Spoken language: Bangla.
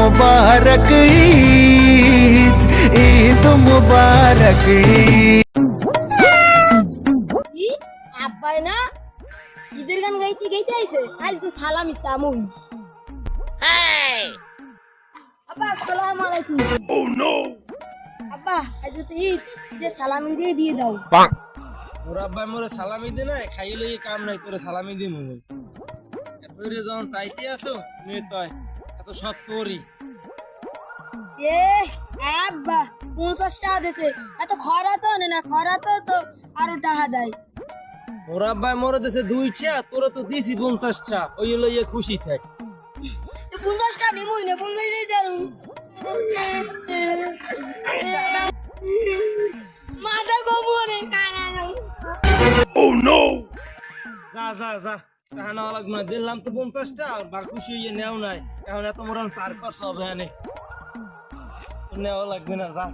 मुबारक ईद, ईद मुबारक ईद। কি আব্বাই না ঈদের গান গাইতে গাইতে আইছে আজ তো সালামি সামুই আব্বা আসসালামু আলাইকুম ও নো আব্বা আজ তো ঈদ ঈদের সালামি দিয়ে দাও ওর আব্বা মোরে সালামি দে না খাইলে কাম নাই তোরে সালামি দিমু তোরে যখন চাইতে আসো নে তয় এত সব তোরই এ আব্বা 50 টাকা দেছে এত খরা তো না খরা তো আরো টাকা দেয় ওর আব্বা মোরে দেশে 2টা তোরে তো দিছি 50টা ওই লইয়ে খুশি থাক 50 টাকা নিমুই না 50 দিয়ে দাও মাথা গোমরে কানা যা যা যা টাকা নেওয়া লাগবে না দিলাম তো 50টা আর বা খুশি হইয়ে নেও নাই এখন এত মোরন সার কর সব এনে নেওয়া লাগবে না যা